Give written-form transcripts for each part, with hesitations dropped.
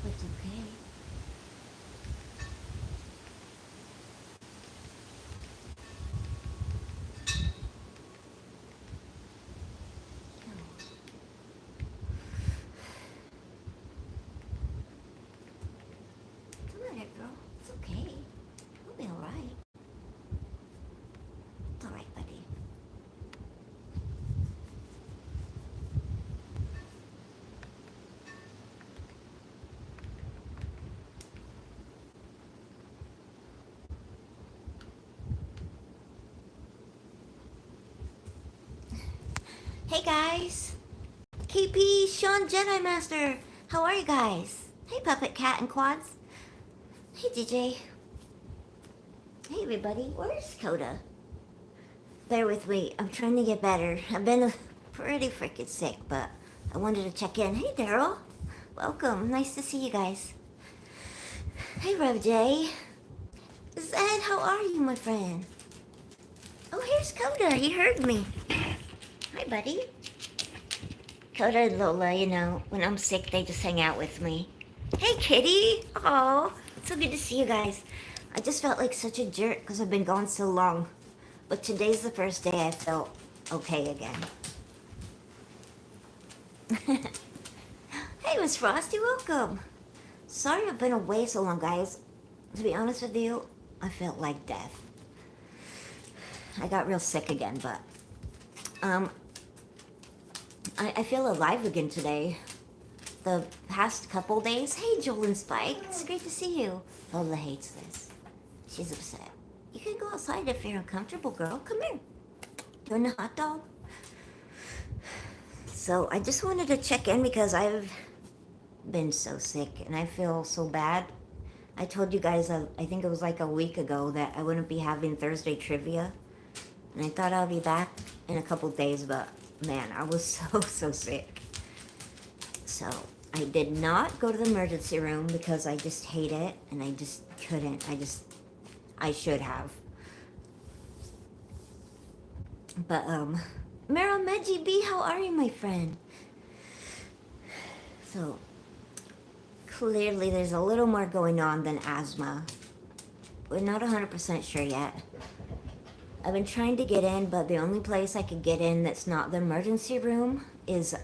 it's okay. Come on, girl. It's okay. We'll be alright. It's alright, buddy. Hey guys! KP, Sean Jedi Master! How are you guys? Hey Puppet Cat and Quads. Hey DJ. Hey everybody, where's Coda? Bear with me, I'm trying to get better. I've been pretty freaking sick, but I wanted to check in. Hey Daryl, welcome, nice to see you guys. Hey Rev J. Zed, how are you, my friend? Oh, here's Coda, he heard me. Hi, buddy. Coda and Lola, you know, when I'm sick, they just hang out with me. Hey, kitty! Oh, so good to see you guys. I just felt like such a jerk because I've been gone so long. But today's the first day I felt okay again. Hey, Miss Frosty, welcome. Sorry I've been away so long, guys. To be honest with you, I felt like death. I got real sick again, but I feel alive again today. The past couple days. Hey, Joel and Spike. It's great to see you. Lola hates this. She's upset. You can go outside if you're uncomfortable, girl. Come here. Doing a hot dog? So I just wanted to check in because I've been so sick and I feel so bad. I told you guys, I think it was like a week ago, that I wouldn't be having Thursday trivia. And I thought I'd be back in a couple days, but man, I was so sick. So I did not go to the emergency room because I just hate it and I just couldn't. I should have. But Meryl Meji B, how are you, my friend? So clearly there's a little more going on than asthma. We're not 100% sure yet. I've been trying to get in, but the only place I could get in that's not the emergency room is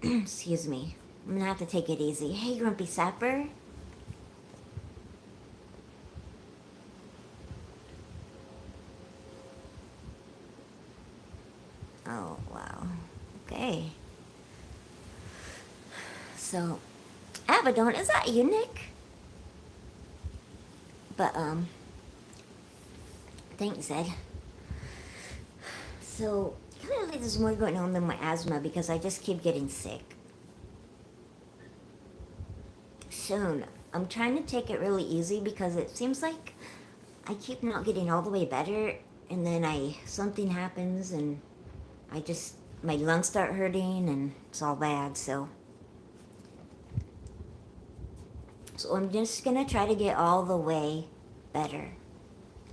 excuse me. I'm gonna have to take it easy. Hey, Grumpy Sapper. Oh, wow. Okay. So, Abaddon, is that you, Nick? But, thanks, Ed. So, clearly there's more going on than my asthma because I just keep getting sick. Soon. I'm trying to take it really easy because it seems like I keep not getting all the way better and then something happens and my lungs start hurting and it's all bad, so I'm just gonna try to get all the way better.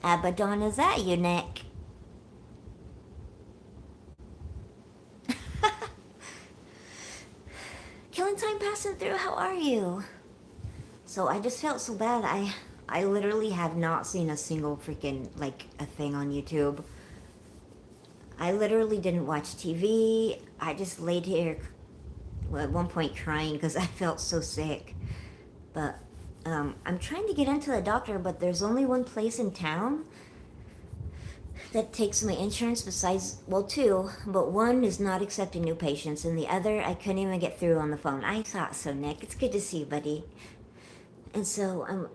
Abaddon, is that you, Nick? Killing time passing through, how are you? So I just felt so bad. I literally have not seen a single freaking, like, a thing on YouTube. I literally didn't watch TV. I just laid here at one point crying because I felt so sick. But I'm trying to get into the doctor, but there's only one place in town that takes my insurance besides, well, two, but one is not accepting new patients, and the other I couldn't even get through on the phone. I thought so, Nick. It's good to see you, buddy. And so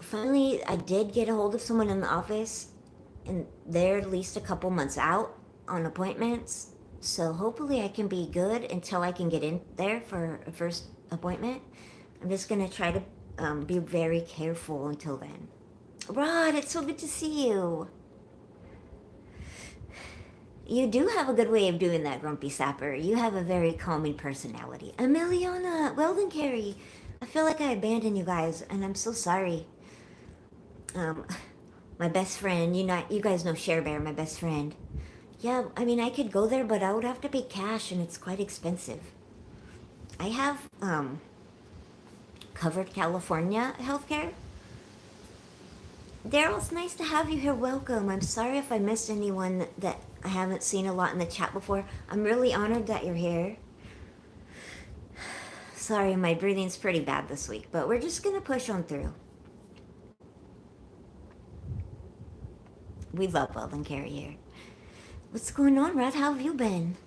finally I did get a hold of someone in the office, and they're at least a couple months out on appointments. So hopefully I can be good until I can get in there for a first appointment. I'm just going to try to be very careful until then. Rod, it's so good to see you. You do have a good way of doing that, Grumpy Sapper. You have a very calming personality. Emiliana, Weldon Carey. I feel like I abandoned you guys, and I'm so sorry. My best friend, you guys know Share Bear, my best friend. Yeah, I mean, I could go there, but I would have to pay cash, and it's quite expensive. I have covered California healthcare. Daryl, it's nice to have you here. Welcome. I'm sorry if I missed anyone that I haven't seen a lot in the chat before. I'm really honored that you're here. Sorry, my breathing's pretty bad this week, but we're just gonna push on through. We love Weldon Carey here. What's going on, Rod? How have you been?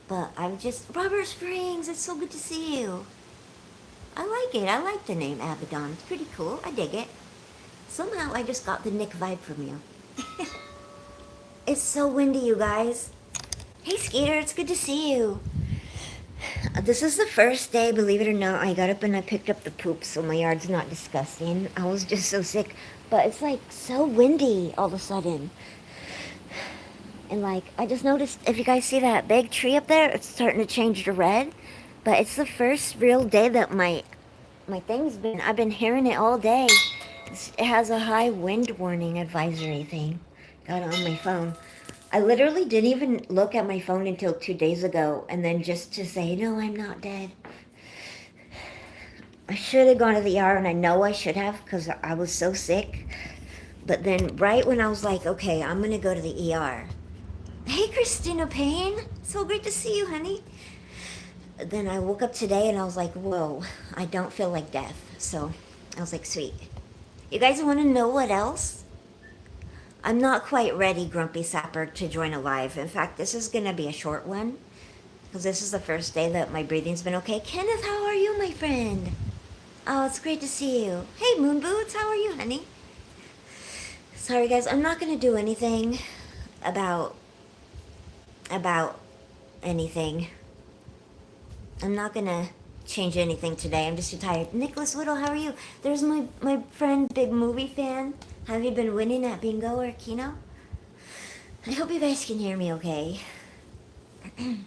But I've just... Robert Springs, it's so good to see you. I like it. I like the name Abaddon. It's pretty cool. I dig it. Somehow I just got the Nick vibe from you. It's so windy, you guys. Hey, Skater, it's good to see you. This is the first day, believe it or not, I got up and I picked up the poop, so my yard's not disgusting. I was just so sick. But it's like so windy all of a sudden. And like, I just noticed, if you guys see that big tree up there, it's starting to change to red. But it's the first real day that my thing's been, I've been hearing it all day. It has a high wind warning advisory thing. Got it on my phone. I literally didn't even look at my phone until 2 days ago, and then just to say, no, I'm not dead. I should have gone to the ER, and I know I should have, because I was so sick. But then right when I was like, okay, I'm going to go to the ER. Hey, Christina Payne. So great to see you, honey. Then I woke up today, and I was like, whoa, I don't feel like death. So I was like, sweet. You guys want to know what else? I'm not quite ready, Grumpy Sapper, to join a live. In fact, this is going to be a short one, because this is the first day that my breathing's been okay. Kenneth, how are you, my friend? Oh, it's great to see you. Hey, Moon Boots, how are you, honey? Sorry, guys, I'm not going to do anything about anything. I'm not going to change anything today. I'm just too tired. Nicholas Whittle, how are you? There's my friend, big movie fan. Have you been winning at bingo or Keno? I hope you guys can hear me okay. To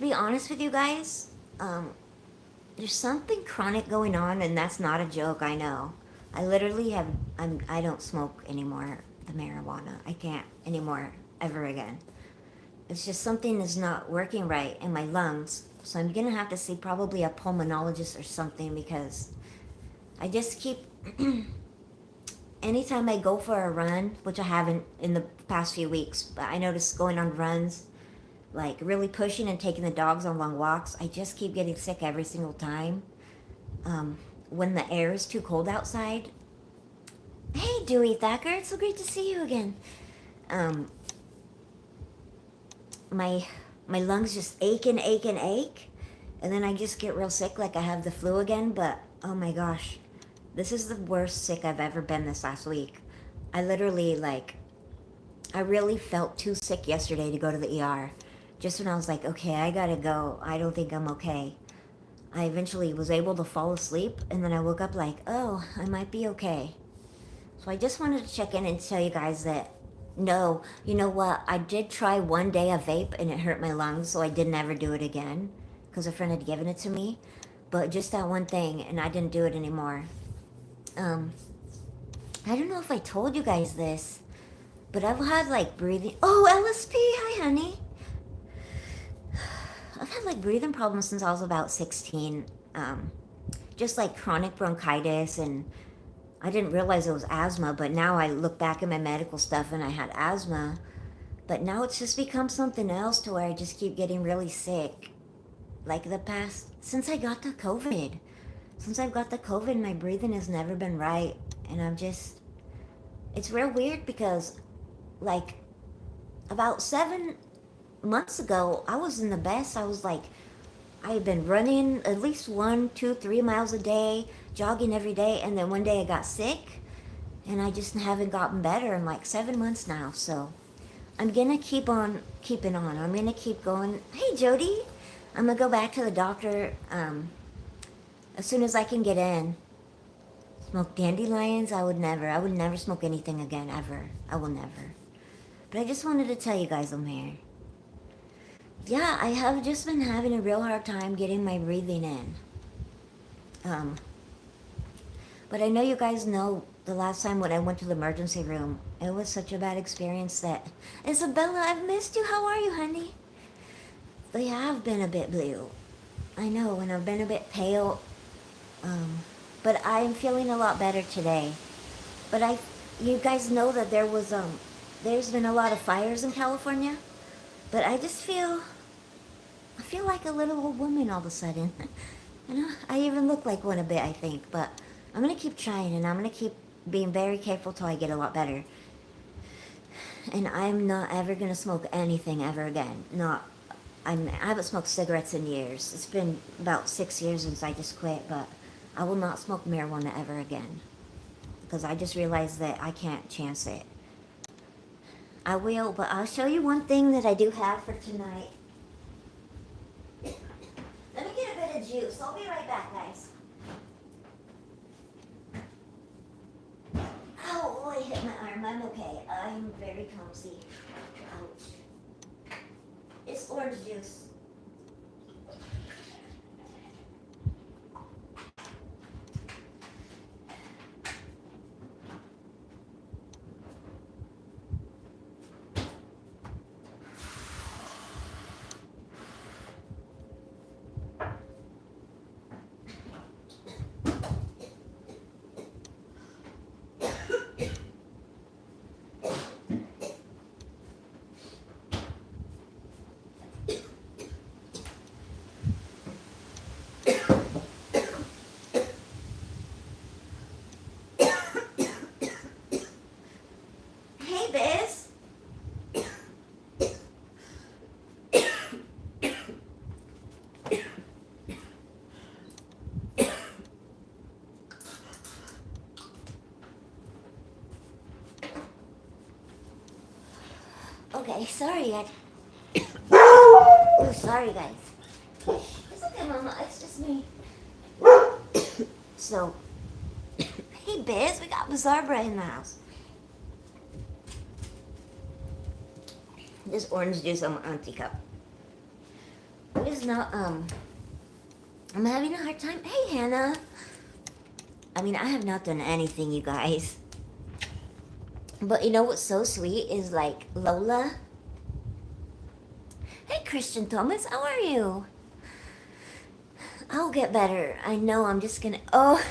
be honest with you guys, there's something chronic going on, and that's not a joke, I know. I literally I don't smoke anymore, the marijuana. I can't anymore, ever again. It's just something is not working right in my lungs, so I'm gonna have to see probably a pulmonologist or something, because I just keep... Anytime I go for a run, which I haven't in the past few weeks, but I notice going on runs, like really pushing and taking the dogs on long walks, I just keep getting sick every single time. When the air is too cold outside. Hey, Dewey Thacker, it's so great to see you again. My lungs just ache and ache and ache, and then I just get real sick like I have the flu again, but oh my gosh. This is the worst sick I've ever been this last week. I literally, I really felt too sick yesterday to go to the ER. Just when I was like, okay, I gotta go. I don't think I'm okay. I eventually was able to fall asleep, and then I woke up like, oh, I might be okay. So I just wanted to check in and tell you guys that, no, you know what? I did try one day a vape, and it hurt my lungs, so I didn't ever do it again, because a friend had given it to me. But just that one thing, and I didn't do it anymore. I don't know if I told you guys this, but I've had breathing... Oh, LSP, hi honey. I've had breathing problems since I was about 16. Just chronic bronchitis, and I didn't realize it was asthma, but now I look back at my medical stuff and I had asthma. But now it's just become something else to where I just keep getting really sick. Since I got the COVID. Since I've got the COVID, my breathing has never been right. And it's real weird because, about 7 months ago, I was in the best. I had been running at least 1, 2, 3 miles a day, jogging every day. And then one day I got sick, and I just haven't gotten better in 7 months now. So I'm going to keep on keeping on. I'm going to keep going. Hey, Jody. I'm going to go back to the doctor, as soon as I can get in. Smoke dandelions? I would never smoke anything again, ever. I will never. But I just wanted to tell you guys I'm here. Yeah, I have just been having a real hard time getting my breathing in. But I know you guys know the last time when I went to the emergency room, it was such a bad experience that... Isabella, I've missed you. How are you, honey? they have been a bit blue. I know, and I've been a bit pale. But I'm feeling a lot better today. But you guys know that there's been a lot of fires in California. But I feel like a little old woman all of a sudden. You know, I even look like one a bit, I think. But I'm gonna keep trying, and I'm gonna keep being very careful till I get a lot better. And I'm not ever gonna smoke anything ever again. I haven't smoked cigarettes in years. It's been about 6 years since I just quit, but I will not smoke marijuana ever again. Because I just realized that I can't chance it. I will, but I'll show you one thing that I do have for tonight. Let me get a bit of juice. I'll be right back, guys. Oh, I hit my arm. I'm okay. I'm very clumsy. Ouch. It's orange juice. Hey, Biz. Okay, sorry. Oh, sorry, guys. It's okay, Mama. It's just me. So, hey, Biz, we got Bizarre Bread in the house. This orange juice on my auntie cup. It is not, I'm having a hard time. Hey, Hannah. I mean, I have not done anything, you guys. But you know what's so sweet is like Lola. Hey, Christian Thomas, how are you? I'll get better. I know, I'm just gonna... Oh,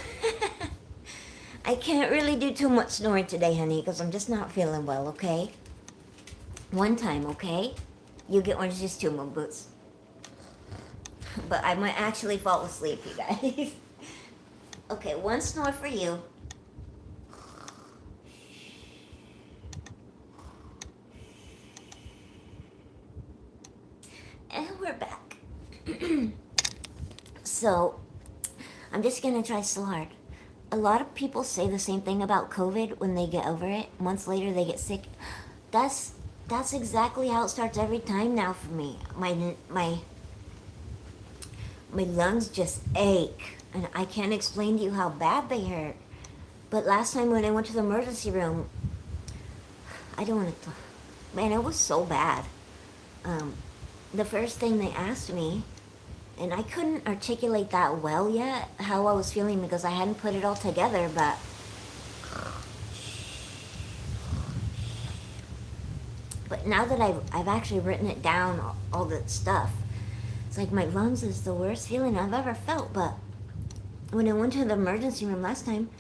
I can't really do too much snoring today, honey, because I'm just not feeling well, okay? One time, okay? You get orange juice too, Moon Boots. But I might actually fall asleep, you guys. Okay, one snore for you. And we're back. So, I'm just gonna try so hard. A lot of people say the same thing about COVID when they get over it. Months later, they get sick. That's exactly how it starts every time now for me. My lungs just ache, and I can't explain to you how bad they hurt. But last time when I went to the emergency room, I don't want to... Man, it was so bad. The first thing they asked me, and I couldn't articulate that well yet, how I was feeling because I hadn't put it all together, but now that I've actually written it down, all the stuff, it's like my lungs is the worst feeling I've ever felt. But when I went to the emergency room last time,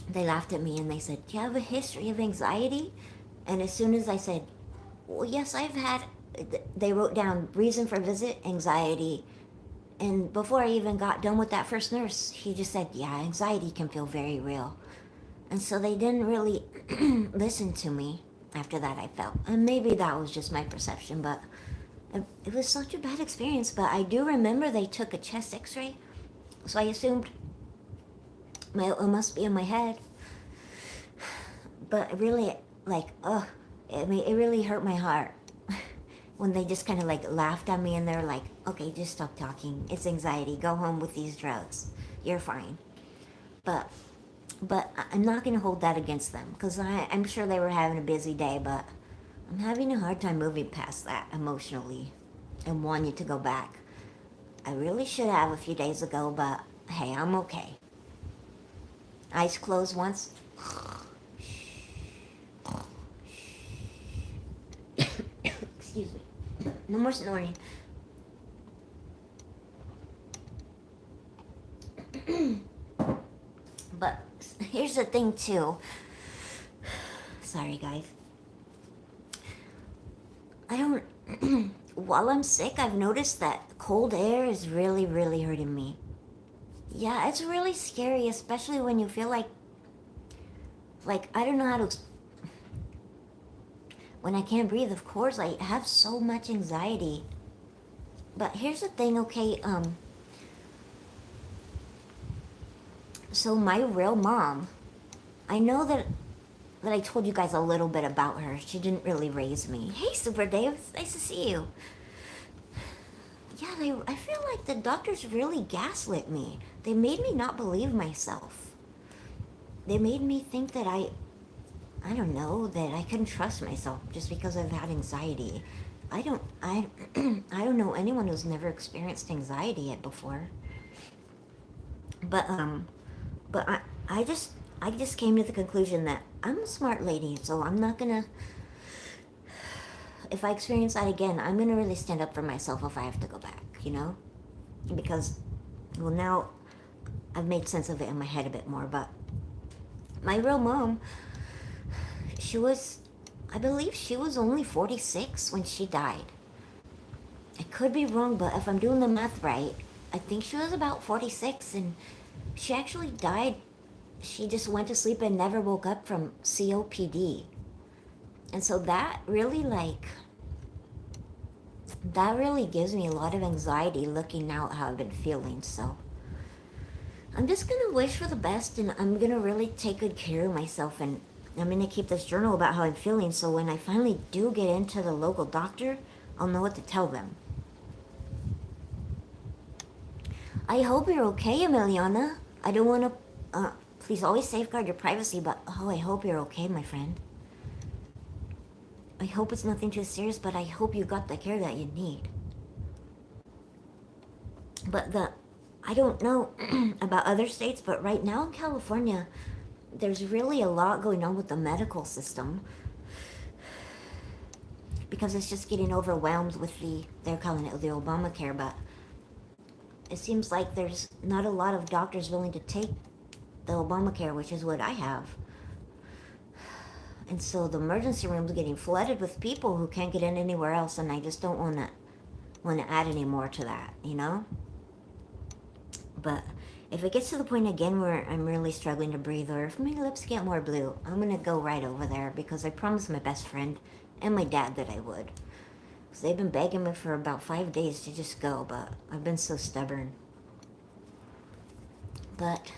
they laughed at me and they said, do you have a history of anxiety? And as soon as I said, well, yes, I've had... They wrote down reason for visit, anxiety. And before I even got done with that first nurse, he just said, yeah, anxiety can feel very real. And so they didn't really listen to me after that, I felt. And maybe that was just my perception, but it was such a bad experience. But I do remember they took a chest x-ray, so I assumed it must be in my head. But really, like, it really hurt my heart when they just kind of like laughed at me and they're like, okay, just stop talking. It's anxiety. Go home with these drugs. You're fine. But I'm not going to hold that against them because I'm sure they were having a busy day, but I'm having a hard time moving past that emotionally and wanting to go back. I really should have a few days ago, but hey, I'm okay. Eyes closed once. Excuse me. No more snoring. here's the thing too. Sorry, guys. I don't. While I'm sick, I've noticed that cold air is really, really hurting me. Yeah, it's really scary, especially when you feel like I don't know how to. When I can't breathe, of course, I have so much anxiety. But here's the thing, okay? So my real mom, I know that I told you guys a little bit about her. She didn't really raise me. Hey, Super Dave, it's nice to see you. Yeah, I feel like the doctors really gaslit me. They made me not believe myself. They made me think that I don't know, that I couldn't trust myself just because I've had anxiety. I I don't know anyone who's never experienced anxiety yet before. But but I just came to the conclusion that I'm a smart lady, so I'm not gonna. If I experience that again, I'm gonna really stand up for myself if I have to go back, you know? Because, well, now I've made sense of it in my head a bit more, but my real mom, I believe she was only 46 when she died. I could be wrong, but if I'm doing the math right, I think she was about 46, and she actually died. She just went to sleep and never woke up from COPD. And so that really gives me a lot of anxiety looking now at how I've been feeling. So I'm just gonna wish for the best, and I'm gonna really take good care of myself, and I'm gonna keep this journal about how I'm feeling, so when I finally do get into the local doctor, I'll know what to tell them. I hope you're okay, Emiliana. I don't want to, please always safeguard your privacy, but oh, I hope you're okay, my friend. I hope it's nothing too serious, but I hope you got the care that you need. But I don't know about other states, but right now in California, there's really a lot going on with the medical system. Because it's just getting overwhelmed with they're calling it the Obamacare, but it seems like there's not a lot of doctors willing to take the Obamacare, which is what I have. And so the emergency room's getting flooded with people who can't get in anywhere else, and I just don't want to add any more to that, you know? But if it gets to the point again where I'm really struggling to breathe, or if my lips get more blue, I'm going to go right over there, because I promised my best friend and my dad that I would. Because they've been begging me for about 5 days to just go, but I've been so stubborn. But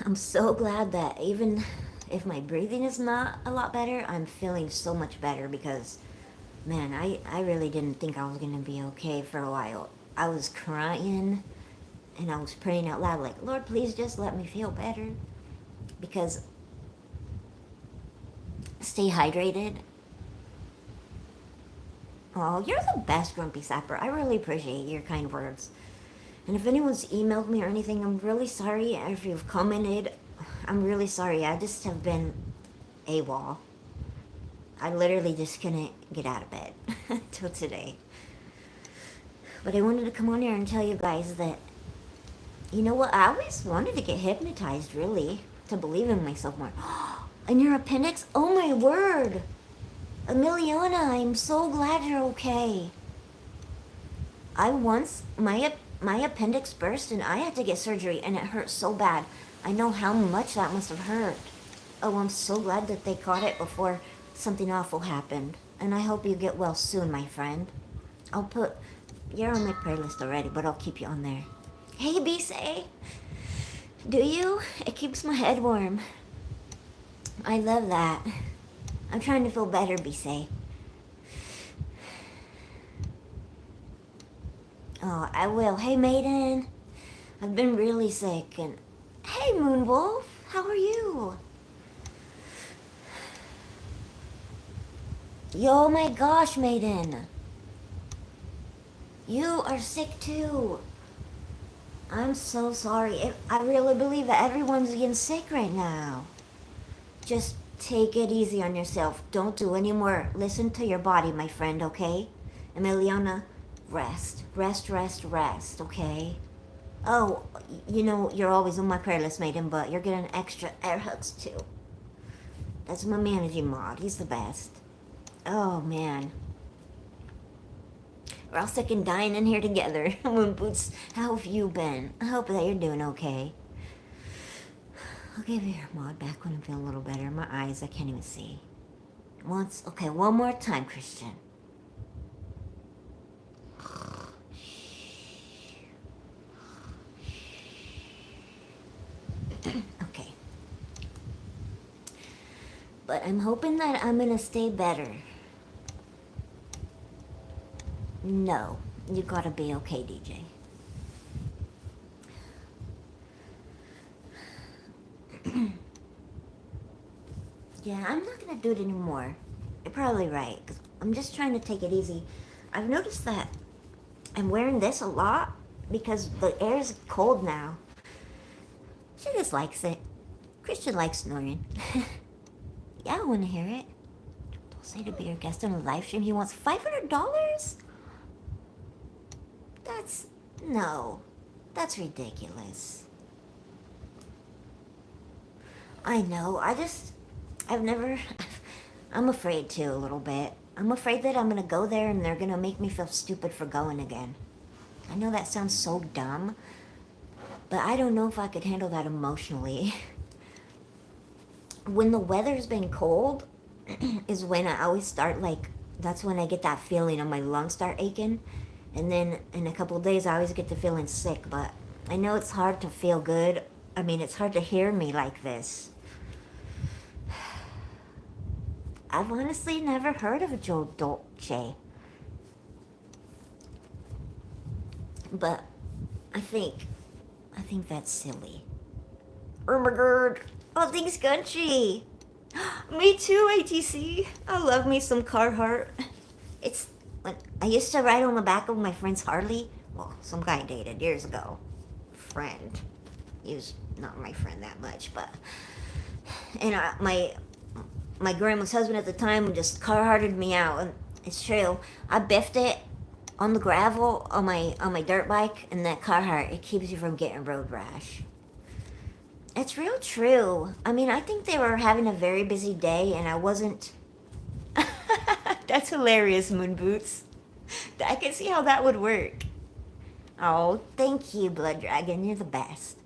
I'm so glad that even if my breathing is not a lot better, I'm feeling so much better, because, man, I really didn't think I was going to be okay for a while. I was crying, and I was praying out loud, like, Lord, please just let me feel better, because stay hydrated. Oh, you're the best, Grumpy Sapper. I really appreciate your kind words. And if anyone's emailed me or anything, I'm really sorry. Or if you've commented, I'm really sorry. I just have been AWOL. I literally just couldn't get out of bed till today. But I wanted to come on here and tell you guys that, you know what, I always wanted to get hypnotized, really, to believe in myself more. And your appendix? Oh my word! Emiliana, I'm so glad you're okay. My appendix burst and I had to get surgery, and it hurt so bad. I know how much that must have hurt. Oh, I'm so glad that they caught it before something awful happened. And I hope you get well soon, my friend. You're on my prayer list already, but I'll keep you on there. Hey, Bisay. Do you? It keeps my head warm. I love that. I'm trying to feel better, Bisay. Oh, I will. Hey, Maiden. I've been really sick, and... Hey, Moonwolf. How are you? Yo, my gosh, Maiden. You are sick, too. I'm so sorry. I really believe that everyone's getting sick right now. Just take it easy on yourself. Don't do any more. Listen to your body, my friend, okay? Emiliana, rest. Rest, okay? Oh, you know, you're always on my prayer list, maiden, but you're getting extra air hugs too. That's my managing mod. He's the best. Oh, man. We're all sick and dying in here together. Moon Boots, how have you been? I hope that you're doing okay. I'll give you your mod back when I'm feeling a little better. My eyes, I can't even see. Once, okay, one more time, Christian. Okay. But I'm hoping that I'm gonna stay better. No, you gotta be okay, DJ. Yeah, I'm not gonna do it anymore. You're probably right, 'cause I'm just trying to take it easy. I've noticed that I'm wearing this a lot because the air is cold now. She just likes it. Christian likes snoring. Yeah, I want to hear it. Don't say to be your guest on a live stream. He wants $500? That's... no. That's ridiculous. I know. I've never... I'm afraid too, a little bit. I'm afraid that I'm gonna go there and they're gonna make me feel stupid for going again. I know that sounds so dumb, but I don't know if I could handle that emotionally. When the weather's been cold is when I always start, like, that's when I get that feeling and my lungs start aching. And then in a couple of days I always get to feeling sick, but I know it's hard to feel good. I mean, it's hard to hear me like this. I've honestly never heard of Joe Dolce. But I think that's silly. Oh my god. Oh, thanks, country. Me too, ATC. I love me some Carhartt. It's when I used to ride on the back of my friend's Harley. Well, some guy I dated years ago. Friend. He was not my friend that much, but and my grandma's husband at the time just Carhartted me out, and it's true. I biffed it on the gravel on my dirt bike, and that Carhartt, it keeps you from getting road rash. It's real true. I mean, I think they were having a very busy day, and I wasn't. That's hilarious, Moon Boots. I can see how that would work. Oh, thank you, Blood Dragon. You're the best.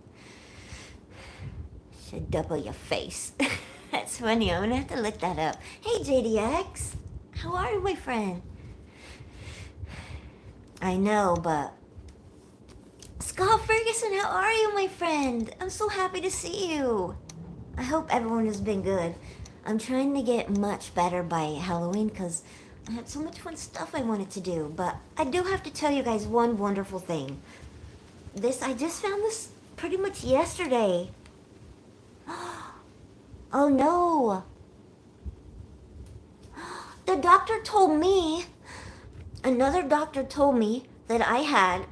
Should double your face. That's funny. I'm gonna have to look that up. Hey, JDX. How are you, my friend? I know, but... Scott Ferguson, how are you, my friend? I'm so happy to see you. I hope everyone has been good. I'm trying to get much better by Halloween because I had so much fun stuff I wanted to do. But I do have to tell you guys one wonderful thing. I just found this pretty much yesterday. Oh no. The doctor told me, another doctor told me that I had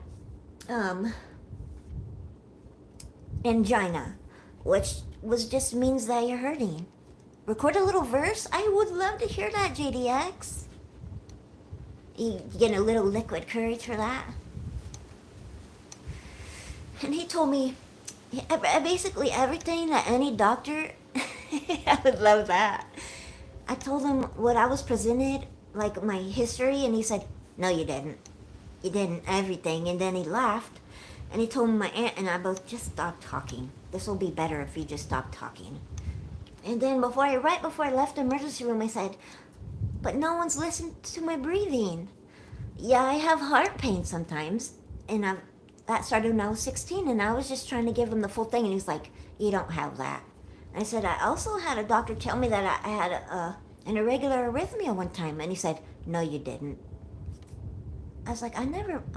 angina, which just means that you're hurting. Record a little verse? I would love to hear that, JDX. You getting a little liquid courage for that? And he told me basically everything that any doctor... I would love that. I told him what I was presented, like my history, and he said, no, you didn't. You didn't, everything. And then he laughed, and he told me my aunt and I both just stopped talking. This will be better if you just stop talking. And then right before I left the emergency room, I said, but no one's listened to my breathing. Yeah, I have heart pain sometimes, and that started when I was 16, and I was just trying to give him the full thing, and he was like, you don't have that. I said, I also had a doctor tell me that I had an irregular arrhythmia one time. And he said, no, you didn't. I was like, I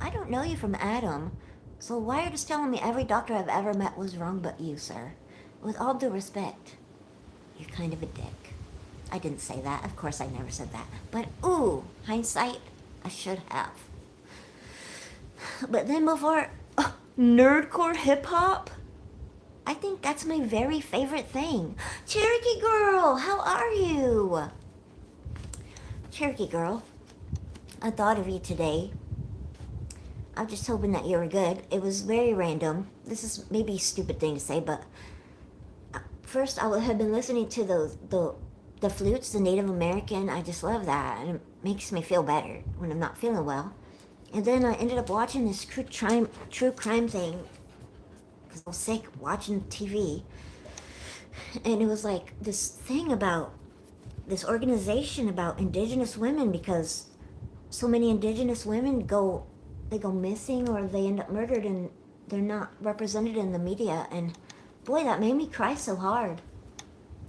don't know you from Adam. So why are you just telling me every doctor I've ever met was wrong but you, sir? With all due respect, you're kind of a dick. I didn't say that. Of course I never said that. But, ooh, hindsight, I should have. But then before, nerdcore hip-hop? I think that's my very favorite thing. Cherokee Girl, how are you? Cherokee Girl, I thought of you today. I'm just hoping that you were good. It was very random. This is maybe a stupid thing to say, but first I would have been listening to the flutes, the Native American. I just love that, and it makes me feel better when I'm not feeling well. And then I ended up watching this true crime thing because I was sick watching TV, and it was like this thing about this organization about indigenous women, because so many indigenous women go missing, or they end up murdered, and they're not represented in the media. And boy, that made me cry so hard.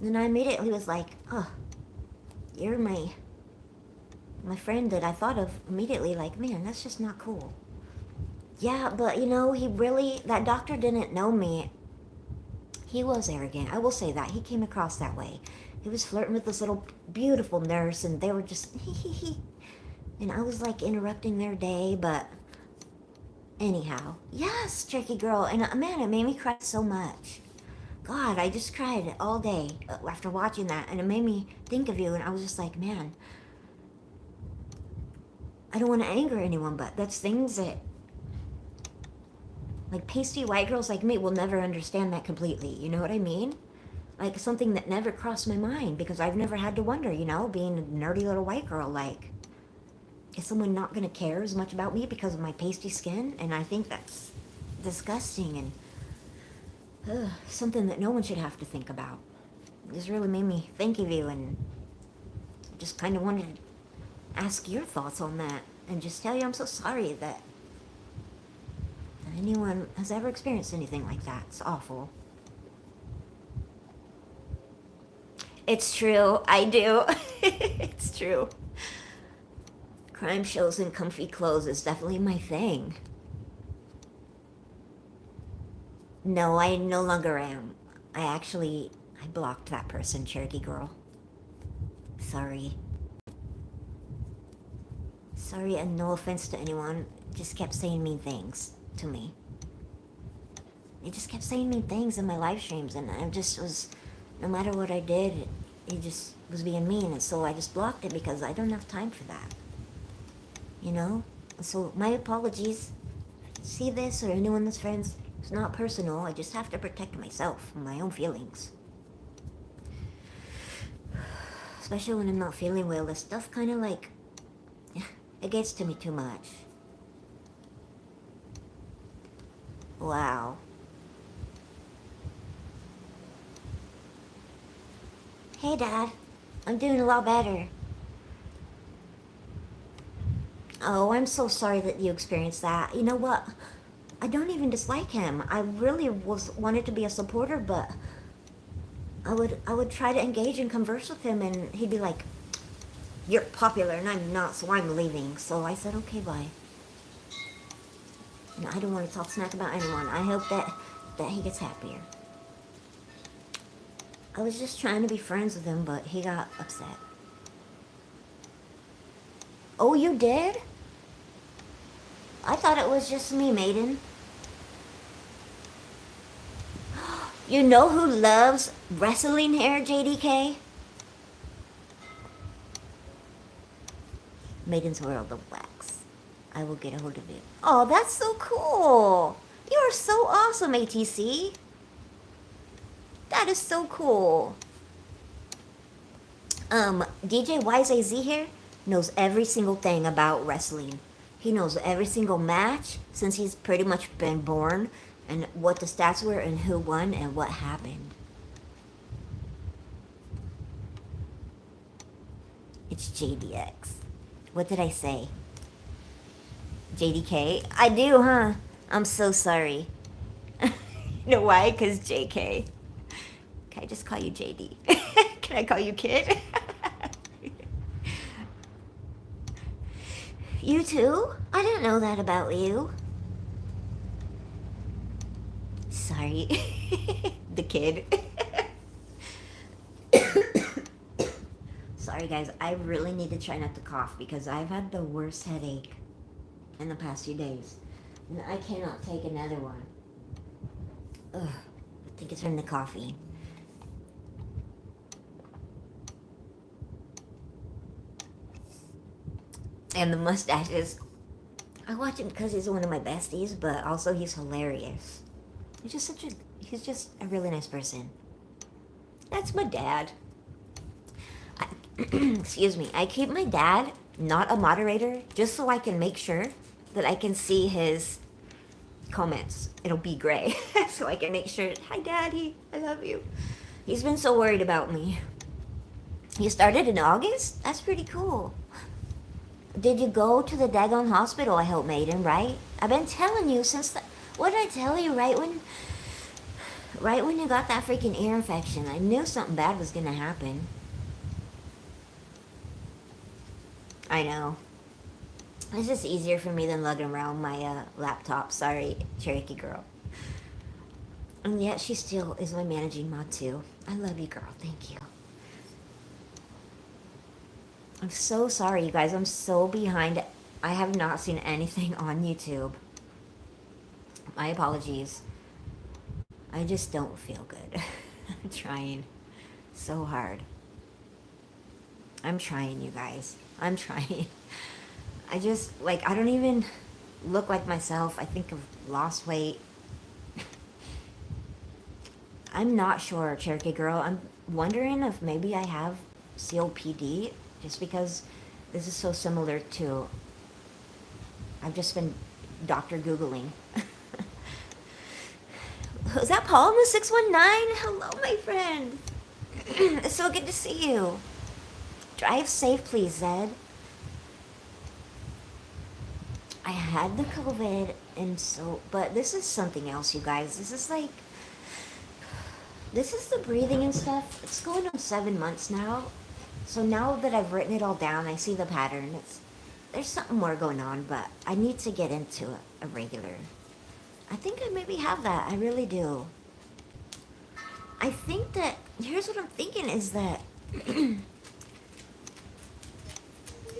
And I immediately was like, oh, you're my friend that I thought of immediately. Like, man, that's just not cool. Yeah, but that doctor didn't know me. He was arrogant, I will say that. He came across that way. He was flirting with this little beautiful nurse, and they were just and I was like interrupting their day. But anyhow, yes, tricky girl. And man, it made me cry so much. God, I just cried all day after watching that, and it made me think of you. And I was just like, man, I don't want to anger anyone, but that's things that, like, pasty white girls like me will never understand that completely. You know what I mean? Like, something that never crossed my mind, because I've never had to wonder, being a nerdy little white girl, like, is someone not going to care as much about me because of my pasty skin? And I think that's disgusting, and something that no one should have to think about. This really made me think of you, and just kind of wanted to ask your thoughts on that, and just tell you I'm so sorry that anyone has ever experienced anything like that. It's awful. It's true, I do. It's true. Crime shows in comfy clothes is definitely my thing. No, I no longer am. I blocked that person, Cherokee girl. Sorry. Sorry, and no offense to anyone. Just kept saying mean things to me. He just kept saying mean things in my live streams, and I just was, no matter what I did, he just was being mean, and so I just blocked it because I don't have time for that. So my apologies. See this, or anyone that's friends, it's not personal. I just have to protect myself and my own feelings. Especially when I'm not feeling well, this stuff kind of like, it gets to me too much. Wow. Hey, Dad. I'm doing a lot better. Oh, I'm so sorry that you experienced that. You know what? I don't even dislike him. I really wanted to be a supporter, but I would try to engage and converse with him, and he'd be like, "You're popular and I'm not, so I'm leaving." So I said, "Okay, bye." I don't want to talk smack about anyone. I hope that he gets happier. I was just trying to be friends with him, but he got upset. Oh, you did? I thought it was just me, Maiden. You know who loves wrestling hair, JDK? Maiden's World of Wax. I will get a hold of it. Oh, that's so cool. You are so awesome, ATC. That is so cool. DJ YZZ here knows every single thing about wrestling. He knows every single match since he's pretty much been born, and what the stats were, and who won, and what happened. It's JDX. What did I say? JDK? I do, huh? I'm so sorry. You know why? Because JK. Can I just call you JD? Can I call you Kid? You too? I didn't know that about you. Sorry. The Kid. Sorry guys, I really need to try not to cough because I've had the worst headache in the past few days. And I cannot take another one. Ugh, I think it's from the coffee. And the mustaches. I watch him because he's one of my besties, but also he's hilarious. He's just a really nice person. That's my dad. Excuse me. I keep my dad not a moderator just so I can make sure that I can see his comments. It'll be gray. So I can make sure, hi daddy, I love you. He's been so worried about me. You started in August? That's pretty cool. Did you go to the daggone hospital, I hope, Maiden, right? I've been telling you since the... What did I tell you right when you got that freaking ear infection? I knew something bad was gonna happen. I know. It's just easier for me than lugging around my laptop. Sorry, Cherokee girl. And yet she still is my managing mod too. I love you, girl. Thank you. I'm so sorry, you guys. I'm so behind. I have not seen anything on YouTube. My apologies. I just don't feel good. I'm trying so hard. I'm trying, you guys. I'm trying. I just, I don't even look like myself. I think I've lost weight. I'm not sure, Cherokee girl. I'm wondering if maybe I have COPD, just because this is so similar to... I've just been Dr. Googling. Is that Paul in the 619? Hello, my friend. It's so good to see you. Drive safe, please, Zed. I had the COVID, and so... But this is something else, you guys. This is the breathing and stuff. It's going on 7 months now. So now that I've written it all down, I see the pattern. There's something more going on, but I need to get into a regular... I think I maybe have that. I really do. I think that... Here's what I'm thinking is that...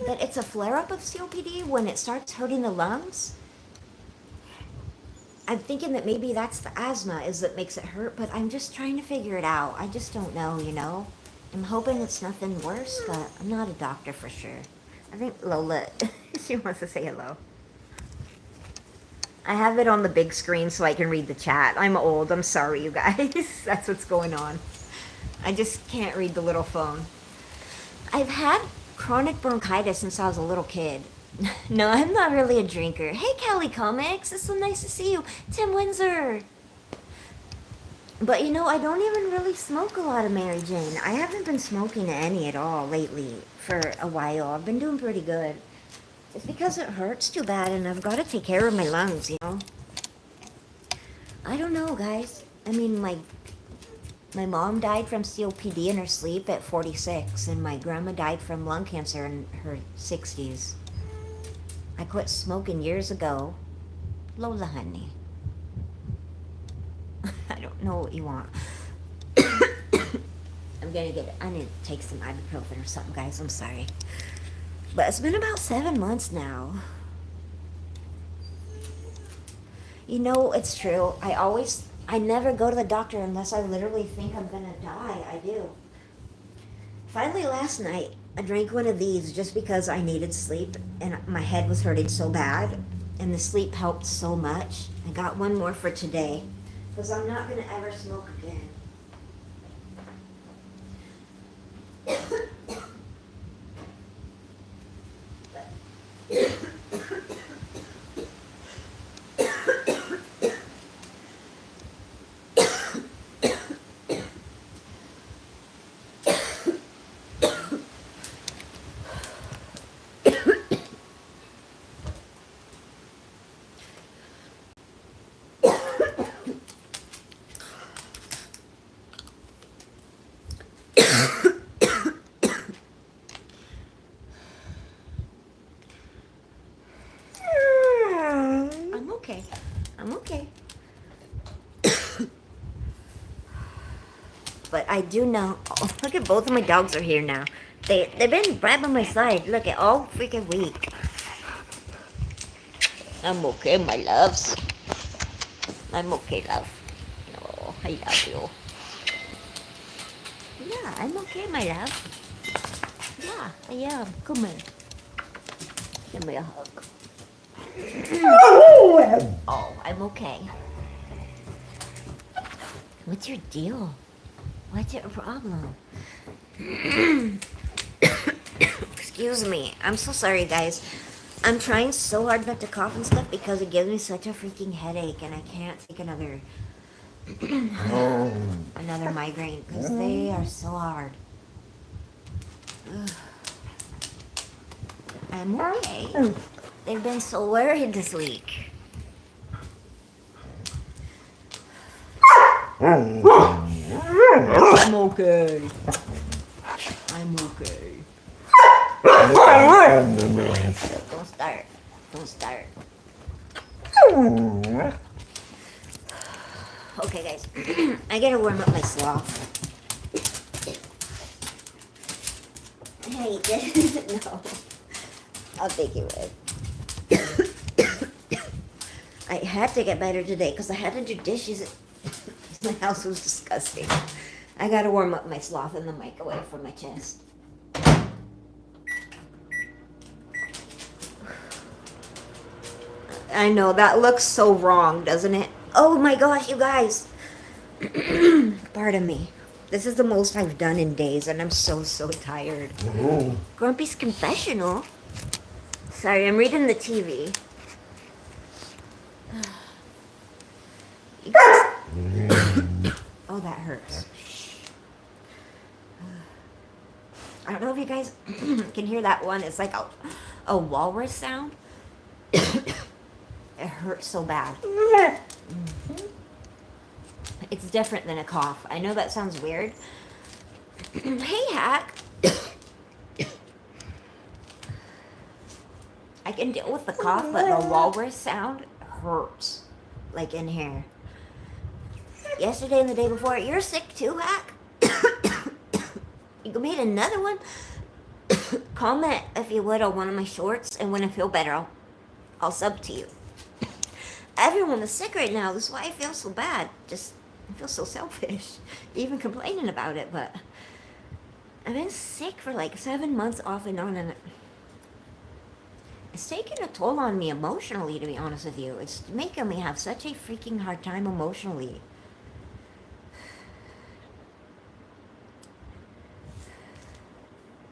that it's a flare-up of COPD when it starts hurting the lungs. I'm thinking that maybe that's the asthma is that makes it hurt, but I'm just trying to figure it out. I just don't know, you know? I'm hoping it's nothing worse, but I'm not a doctor for sure. I think Lola, she wants to say hello. I have it on the big screen so I can read the chat. I'm old. I'm sorry, you guys. That's what's going on. I just can't read the little phone. I've had chronic bronchitis since I was a little kid. No, I'm not really a drinker. Hey, Callie Comics. It's so nice to see you. Tim Windsor. But, you know, I don't even really smoke a lot of Mary Jane. I haven't been smoking any at all lately for a while. I've been doing pretty good. It's because it hurts too bad, and I've got to take care of my lungs, you know? I don't know, guys. I mean, my mom died from COPD in her sleep at 46, and my grandma died from lung cancer in her 60s. I quit smoking years ago. Lola, honey. I don't know what you want. I need to take some ibuprofen or something, guys. I'm sorry. But it's been about 7 months now. You know, it's true. I never go to the doctor unless I literally think I'm gonna die. I do. Finally, last night, I drank one of these just because I needed sleep and my head was hurting so bad. And the sleep helped so much. I got one more for today because I'm not gonna ever smoke again. I'm okay. But I do know... Oh, look at both of my dogs are here now. They've been right by my side. Look at all freaking week. I'm okay, my loves. I'm okay, love. No, I love you. Yeah, I'm okay, my love. Yeah, I am. Come here. Give me a hug. Oh, I'm okay. What's your deal? What's your problem? Excuse me. I'm so sorry, guys. I'm trying so hard not to cough and stuff because it gives me such a freaking headache, and I can't take another another migraine because they are so hard. Ugh. I'm okay. They've been so worried this week. I'm okay. I'm okay. Don't start. Don't start. Okay, guys. I gotta warm up my sloth. Hey, no. I'll take it with. I had to get better today because I had to do dishes. My house was disgusting. I gotta warm up my sloth in the microwave from my chest. I know, that looks so wrong, doesn't it? Oh my gosh, you guys. Pardon me. This is the most I've done in days, and I'm so tired. Grumpy's confessional? Sorry, I'm reading the TV. You guys... Oh, that hurts. I don't know if you guys can hear that one. It's like a walrus sound. It hurts so bad. It's different than a cough. I know that sounds weird. Hey, Hack. I can deal with the cough, but the walrus sound hurts. Like in here. Yesterday and the day before, you're sick too, Hack? You made another one? Comment, if you would, on one of my shorts, and when I feel better, I'll sub to you. Everyone is sick right now. This is why I feel so bad. I feel so selfish. Even complaining about it, but I've been sick for like 7 months off and on, and it's taking a toll on me emotionally, to be honest with you. It's making me have such a freaking hard time emotionally.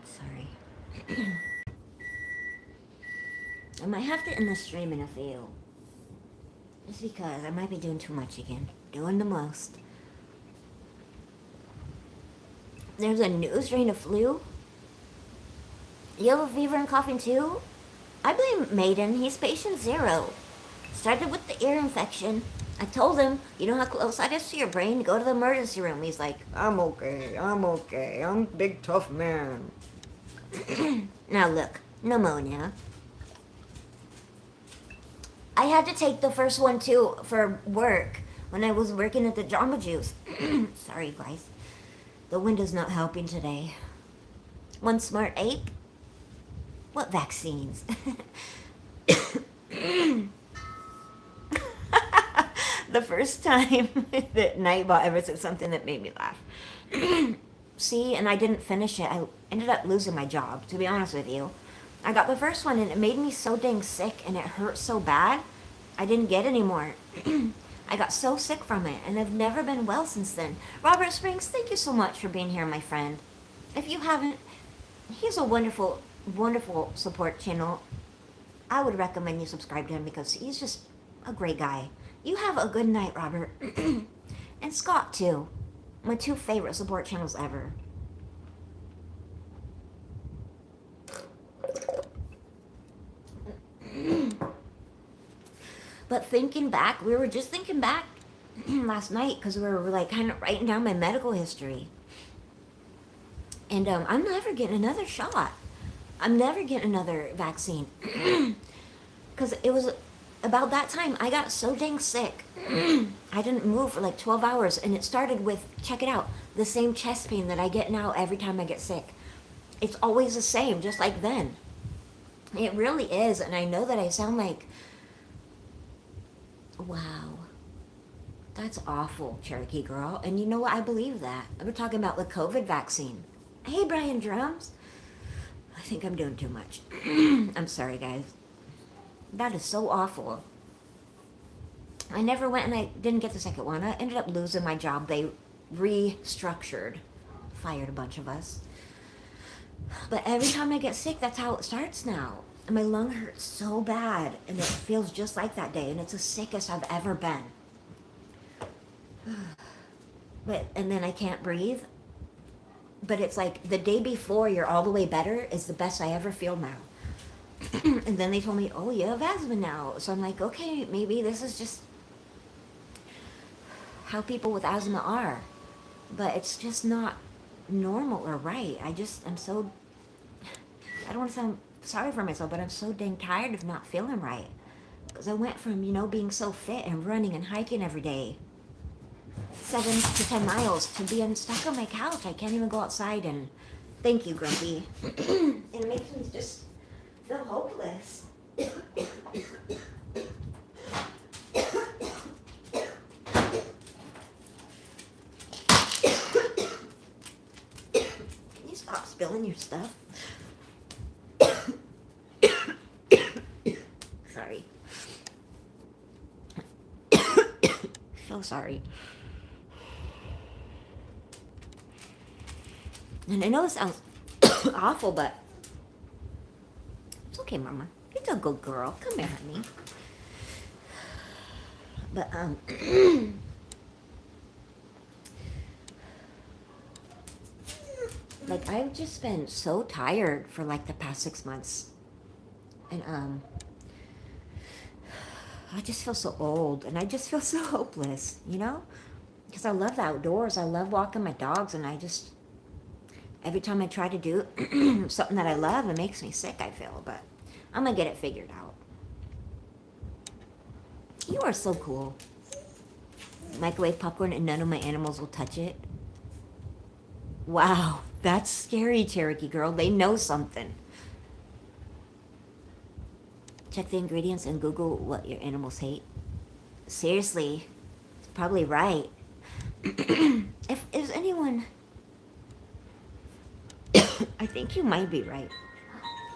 Sorry. I might have to end the stream in a few. Just because I might be doing too much again. Doing the most. There's a new strain of flu. You have a fever and coughing too? I blame Maiden. He's patient 0. Started with the ear infection. I told him, you know how close that is to your brain? Go to the emergency room. He's like, I'm okay. I'm a big tough man. Now look, pneumonia. I had to take the first one too for work when I was working at the Jamba Juice. Sorry, guys. The wind is not helping today. One smart ape? What vaccines? The first time that Nightbot ever said something that made me laugh. See, and I didn't finish it. I ended up losing my job, to be honest with you. I got the first one and it made me so dang sick and it hurt so bad. I didn't get any more. I got so sick from it and I've never been well since then. Robert Springs, thank you so much for being here, my friend. If you haven't, he's a wonderful, wonderful support channel. I would recommend you subscribe to him because he's just a great guy. You have a good night, Robert. And Scott, too. My 2 favorite support channels ever. But thinking back, we were just thinking back last night because we were like kind of writing down my medical history. And I'm never getting another shot. I'm never getting another vaccine. Because it was about that time I got so dang sick. I didn't move for like 12 hours. And it started with, check it out, the same chest pain that I get now every time I get sick. It's always the same, just like then. It really is. And I know that I sound like, wow, that's awful, Cherokee girl. And you know what? I believe that. We're talking about the COVID vaccine. Hey, Brian Drums. I think I'm doing too much. I'm sorry, guys. That is so awful. I never went and I didn't get the second one. I ended up losing my job. They restructured, fired a bunch of us. But every time I get sick, that's how it starts now. And my lung hurts so bad, and it feels just like that day, and it's the sickest I've ever been. And then I can't breathe. But it's like the day before you're all the way better is the best I ever feel now. And then they told me, oh, you have asthma now. So I'm like, okay, maybe this is just how people with asthma are. But it's just not normal or right. I'm so, I don't want to sound sorry for myself, but I'm so dang tired of not feeling right. Because I went from, being so fit and running and hiking every day, 7 to 10 miles, to being stuck on my couch. I can't even go outside. And thank you, Grumpy. It makes me just feel hopeless. Can you stop spilling your stuff? Sorry. So sorry. And I know it sounds awful, but it's okay, Mama. You're a good girl. Come here, honey. But, like, I've just been so tired for, like, the past 6 months. And, I just feel so old, and I just feel so hopeless, Because I love the outdoors. I love walking my dogs, and every time I try to do something that I love, it makes me sick, I feel. But I'm going to get it figured out. You are so cool. Microwave popcorn and none of my animals will touch it. Wow, that's scary, Cherokee girl. They know something. Check the ingredients and Google what your animals hate. Seriously, it's probably right. If is anyone... I think you might be right.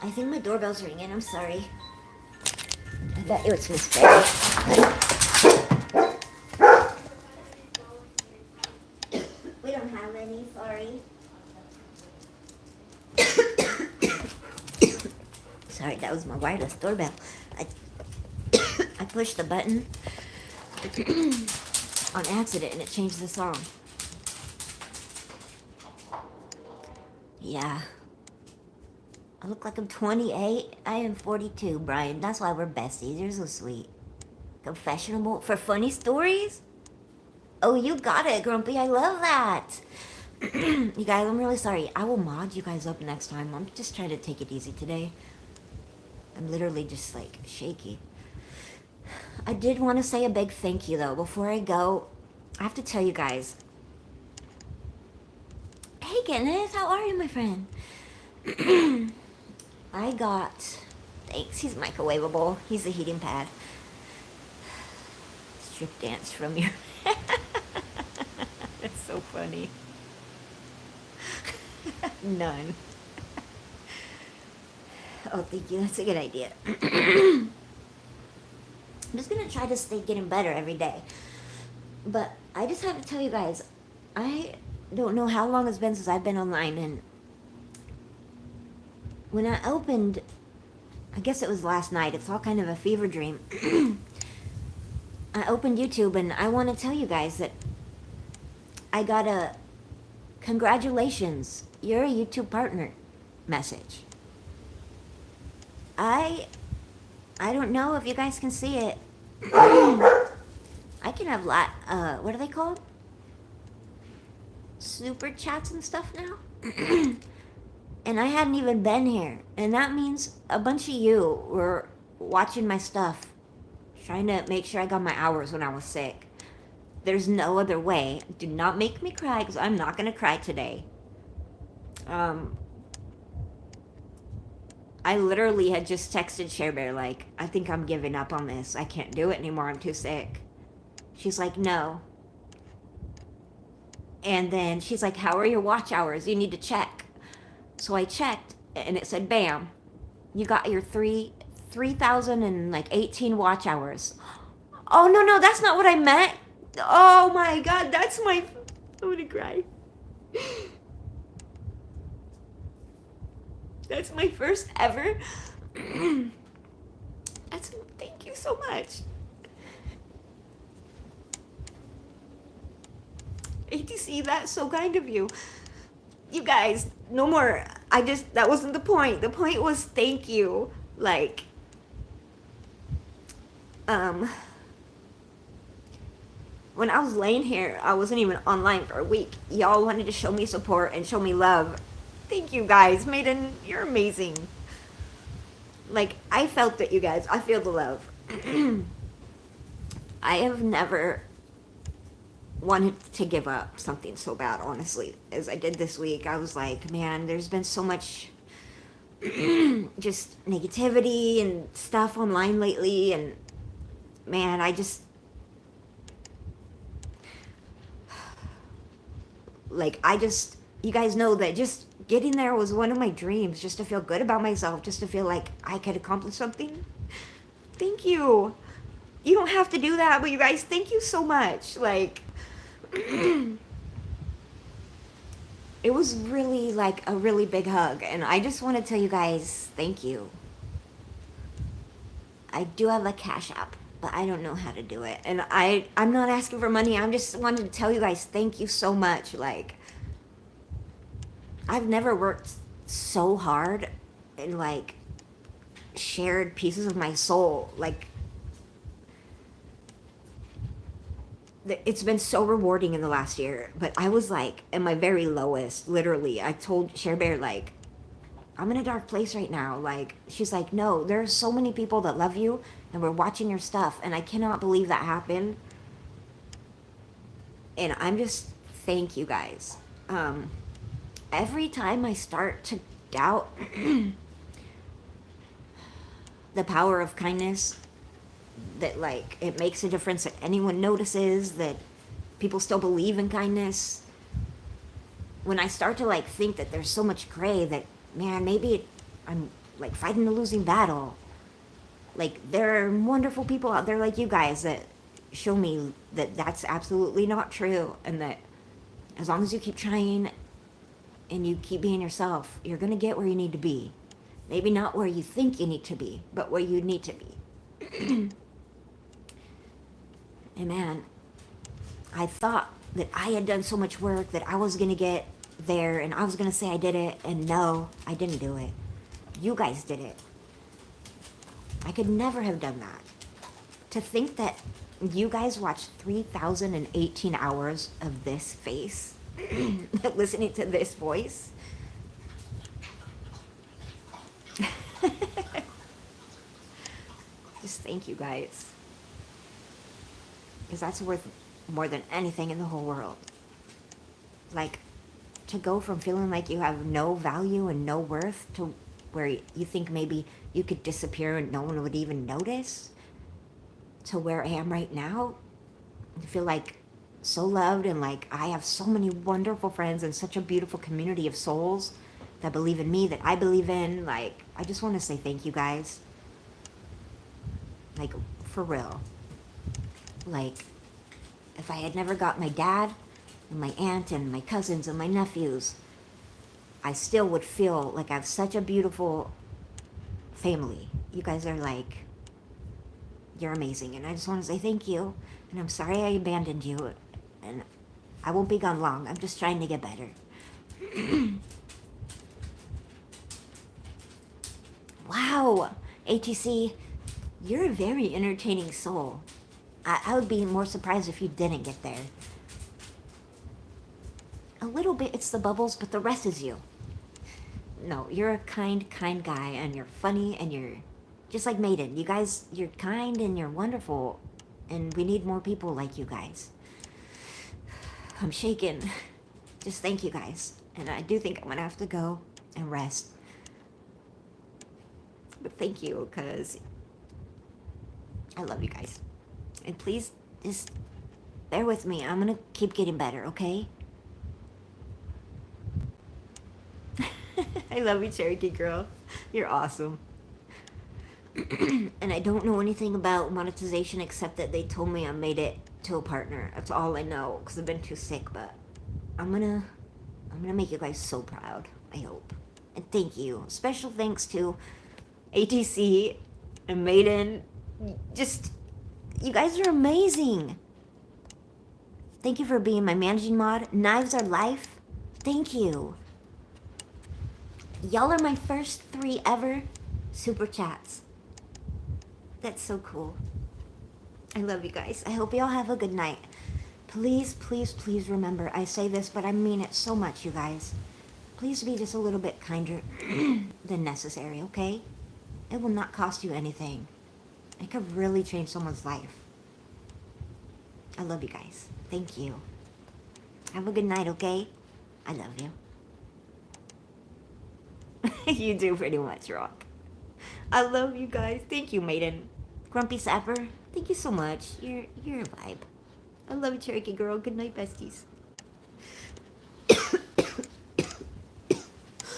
I think my doorbell's ringing. I'm sorry. I bet it was Miss Betty. We don't have any, sorry. Sorry, that was my wireless doorbell. I pushed the button on accident and it changed the song. Yeah. I look like I'm 28. I am 42, Brian. That's why we're besties. You're so sweet. Confessional for funny stories? Oh, you got it, Grumpy. I love that. You guys, I'm really sorry. I will mod you guys up next time. I'm just trying to take it easy today. I'm literally just, like, shaky. I did want to say a big thank you, though. Before I go, I have to tell you guys. Hey, Guinness. How are you, my friend? I got... Thanks. He's microwavable. He's a heating pad. Strip dance from your... That's so funny. None. Oh, thank you. That's a good idea. I'm just going to try to stay getting better every day. But I just have to tell you guys, I don't know how long it's been since I've been online. And when I opened, I guess it was last night. It's all kind of a fever dream. I opened YouTube and I want to tell you guys that I got a congratulations, you're a YouTube partner message. I don't know if you guys can see it. I can have what are they called? Super chats and stuff now. And I hadn't even been here. And that means a bunch of you were watching my stuff, trying to make sure I got my hours when I was sick. There's no other way. Do not make me cry, because I'm not going to cry today. I literally had just texted Cher Bear, like, I think I'm giving up on this. I can't do it anymore. I'm too sick. She's like, no. And then she's like, how are your watch hours? You need to check. So I checked, and it said, bam, you got your 3 3,018 watch hours. Oh, no, that's not what I meant. Oh my god, that's my... I'm gonna cry. That's my first ever. Thank you so much. ATC, that's so kind of you. You guys, no more. That wasn't the point. The point was thank you. Like, when I was laying here, I wasn't even online for a week. Y'all wanted to show me support and show me love. Thank you guys. Maiden, you're amazing. Like, I felt it, you guys. I feel the love. I have never wanted to give up something so bad, honestly, as I did this week. I was like, man, there's been so much just negativity and stuff online lately, and man, you guys know that just getting there was one of my dreams, just to feel good about myself, just to feel like I could accomplish something. Thank you. You don't have to do that, but you guys, thank you so much. Like, it was really like a really big hug, and I just want to tell you guys thank you. I do have a Cash App, but I don't know how to do it, and I'm not asking for money. I'm just wanted to tell you guys thank you so much. Like, I've never worked so hard and like shared pieces of my soul. Like, it's been so rewarding in the last year, but I was like at my very lowest. Literally, I told Cher Bear, like, I'm in a dark place right now. Like, she's like, no, there are so many people that love you and we're watching your stuff, and I cannot believe that happened. And I'm just, thank you guys. Every time I start to doubt the power of kindness, that like it makes a difference, that anyone notices, that people still believe in kindness, when I start to like think that there's so much gray, that man, maybe I'm like fighting a losing battle, like there are wonderful people out there like you guys that show me that that's absolutely not true, and that as long as you keep trying and you keep being yourself, you're gonna get where you need to be. Maybe not where you think you need to be, but where you need to be. And man, I thought that I had done so much work, that I was gonna get there and I was gonna say I did it, and no, I didn't do it. You guys did it. I could never have done that. To think that you guys watched 3,018 hours of this face, listening to this voice. Just thank you guys. Because that's worth more than anything in the whole world. Like, to go from feeling like you have no value and no worth to where you think maybe you could disappear and no one would even notice, to where I am right now. I feel like so loved, and like I have so many wonderful friends and such a beautiful community of souls that believe in me, that I believe in. Like, I just want to say thank you guys. Like, for real. Like, if I had never got my dad and my aunt and my cousins and my nephews, I still would feel like I have such a beautiful family. You guys are like, you're amazing, and I just want to say thank you, and I'm sorry I abandoned you, and I won't be gone long. I'm just trying to get better. Wow, ATC, you're a very entertaining soul. I would be more surprised if you didn't get there. A little bit it's the bubbles, but the rest is you. No, you're a kind guy, and you're funny, and you're just like Maiden. You guys, you're kind and you're wonderful, and we need more people like you guys. I'm shaken. Just thank you guys. And I do think I'm gonna have to go and rest. But thank you, because I love you guys. And please, just bear with me. I'm gonna keep getting better, okay? I love you, Cherokee girl. You're awesome. And I don't know anything about monetization except that they told me I made it to a partner. That's all I know because I've been too sick. But I'm gonna make you guys so proud. I hope. And thank you. Special thanks to ATC and Maiden. Just, you guys are amazing. Thank you for being my managing mod. Knives are life. Thank you. Y'all are my first 3 ever super chats. That's so cool. I love you guys. I hope y'all have a good night. Please, please, please remember, I say this, but I mean it so much, you guys. Please be just a little bit kinder than necessary, okay? It will not cost you anything. It could really change someone's life. I love you guys. Thank you. Have a good night, okay? I love you. You do pretty much, Rock. I love you guys. Thank you, Maiden. Grumpy Sapper, thank you so much. You're a vibe. I love you, Cherokee Girl. Good night, besties.